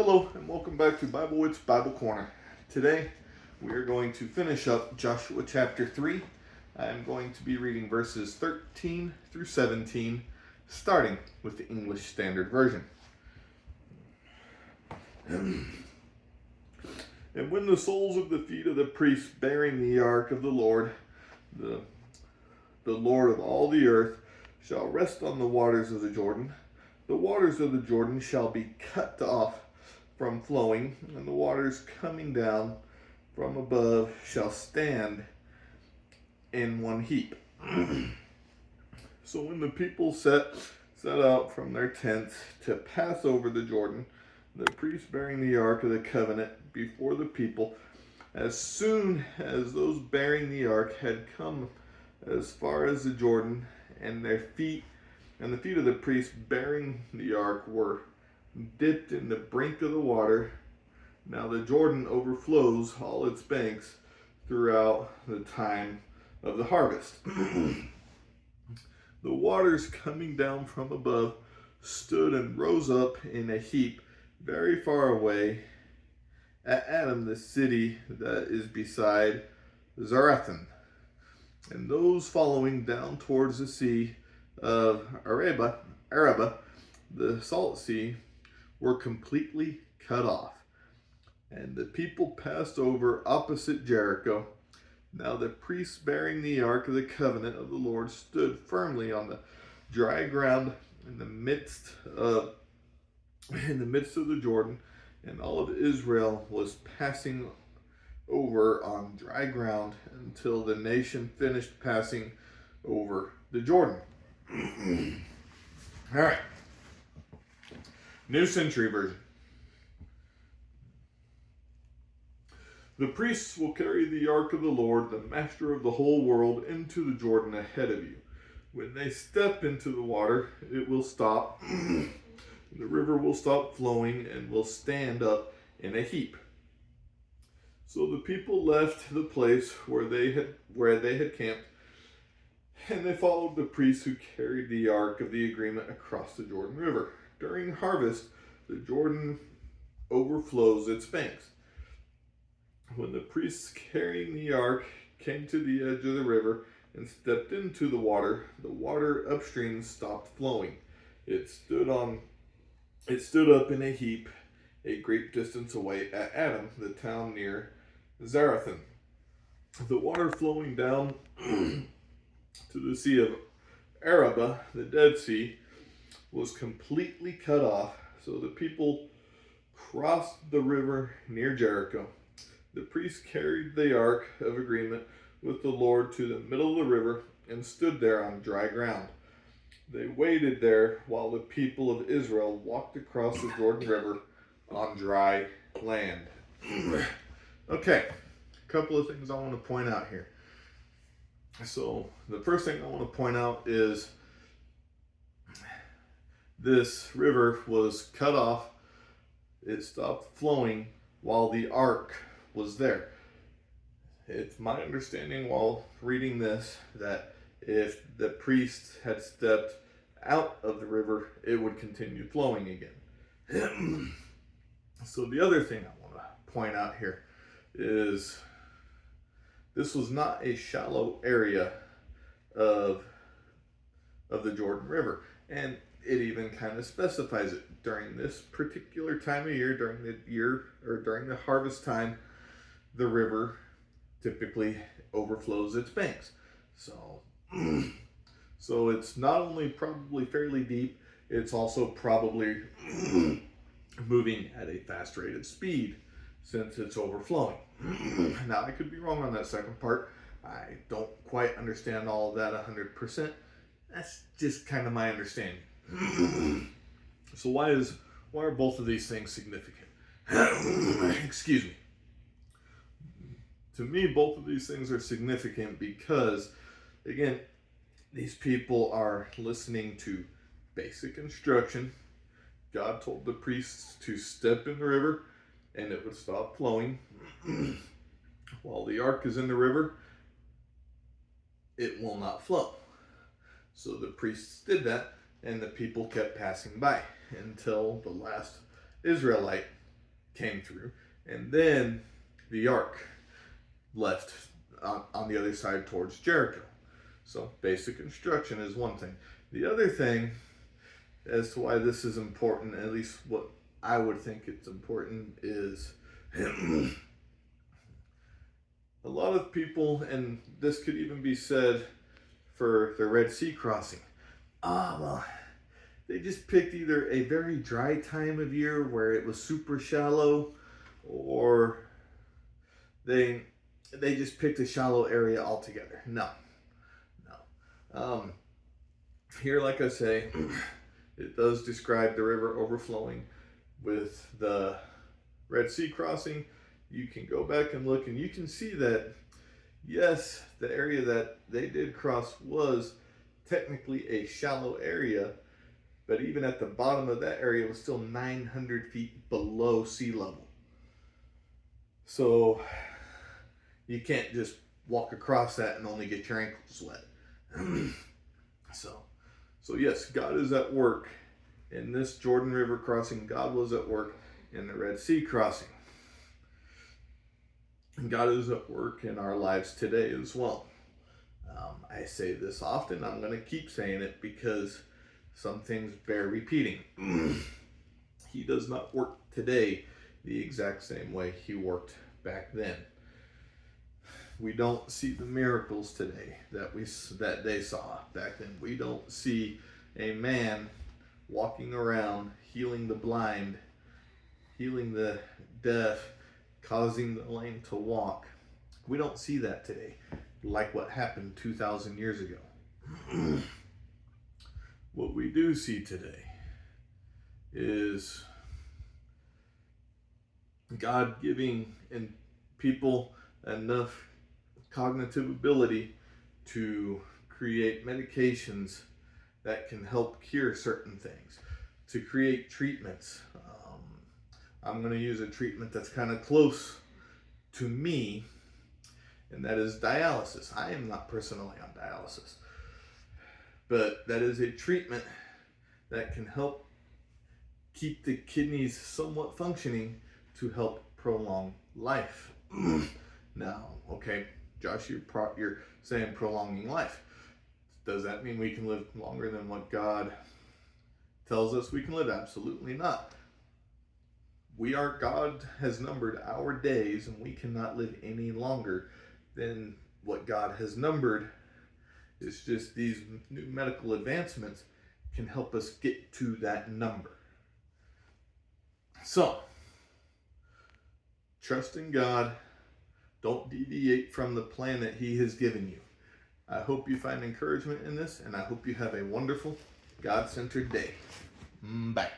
Hello and welcome back to Bible Wits Bible Corner. Today we are going to finish up Joshua chapter 3. I am going to be reading verses 13 through 17, starting with the English Standard Version. And when the soles of the feet of the priests bearing the ark of the Lord, the Lord of all the earth, shall rest on the waters of the Jordan, the waters of the Jordan shall be cut off from flowing, and the waters coming down from above shall stand in one heap. So when the people set out from their tents to pass over the Jordan, the priests bearing the ark of the covenant before the people, as soon as those bearing the ark had come as far as the Jordan, and the feet of the priests bearing the ark were dipped in the brink of the water. Now the Jordan overflows all its banks throughout the time of the harvest. The waters coming down from above stood and rose up in a heap very far away at Adam, the city that is beside Zarethan. And those following down towards the sea of Arabah, the salt sea, were completely cut off. And the people passed over opposite Jericho. Now the priests bearing the ark of the covenant of the Lord stood firmly on the dry ground in the midst of the Jordan, and all of Israel was passing over on dry ground until the nation finished passing over the Jordan. All right. New Century Version. The priests will carry the ark of the Lord, the master of the whole world, into the Jordan ahead of you. When they step into the water, it will stop. The river will stop flowing and will stand up in a heap. So the people left the place where they had camped, and they followed the priests who carried the ark of the agreement across the Jordan River. During harvest, the Jordan overflows its banks. When the priests carrying the ark came to the edge of the river and stepped into the water upstream stopped flowing. It stood up in a heap a great distance away at Adam, the town near Zarethan. The water flowing down to the Sea of Arabah, the Dead Sea, was completely cut off, so the people crossed the river near Jericho. The priests carried the ark of agreement with the Lord to the middle of the river and stood there on dry ground. They waited there while the people of Israel walked across the Jordan River on dry land. Okay, a couple of things I want to point out here. So the first thing I want to point out is this river was cut off. It stopped flowing while the ark was there. It's my understanding while reading this that if the priest had stepped out of the river, it would continue flowing again. So the other thing I want to point out here is this was not a shallow area of the Jordan River, and it even kind of specifies it. During this particular time of year, during the harvest time, the river typically overflows its banks. So it's not only probably fairly deep, it's also probably moving at a fast rate of speed since it's overflowing. Now, I could be wrong on that second part. I don't quite understand all of that 100%. That's just kind of my understanding. So why are both of these things significant? Excuse me. To me, both of these things are significant because, again, these people are listening to basic instruction. God told the priests to step in the river and it would stop flowing. While the ark is in the river, it will not flow. So the priests did that, and the people kept passing by until the last Israelite came through, and then the ark left on the other side towards Jericho. So basic instruction is one thing. The other thing as to why this is important, at least what I would think it's important, is a lot of people, and this could even be said for the Red Sea crossing. Well, they just picked either a very dry time of year where it was super shallow, or they just picked a shallow area altogether. No. Here, like I say, it does describe the river overflowing. With the Red Sea crossing, you can go back and look, and you can see that, yes, the area that they did cross was technically a shallow area, but even at the bottom of that area, it was still 900 feet below sea level. So you can't just walk across that and only get your ankles wet. So yes, God is at work in this Jordan River crossing. God was at work in the Red Sea crossing. And God is at work in our lives today as well. I say this often. I'm going to keep saying it because some things bear repeating. He does not work today the exact same way he worked back then. We don't see the miracles today that they saw back then. We don't see a man walking around healing the blind, healing the deaf, causing the lame to walk. We don't see that today, like what happened 2,000 years ago. What we do see today is God giving people enough cognitive ability to create medications that can help cure certain things, to create treatments. I'm going to use a treatment that's kind of close to me, and that is dialysis. I am not personally on dialysis, but that is a treatment that can help keep the kidneys somewhat functioning to help prolong life. Now, okay, Josh, you're saying prolonging life. Does that mean we can live longer than what God tells us we can live? Absolutely not. God has numbered our days, and we cannot live any longer than what God has numbered. It's just these new medical advancements can help us get to that number. So, trust in God. Don't deviate from the plan that he has given you. I hope you find encouragement in this, and I hope you have a wonderful, God-centered day. Bye.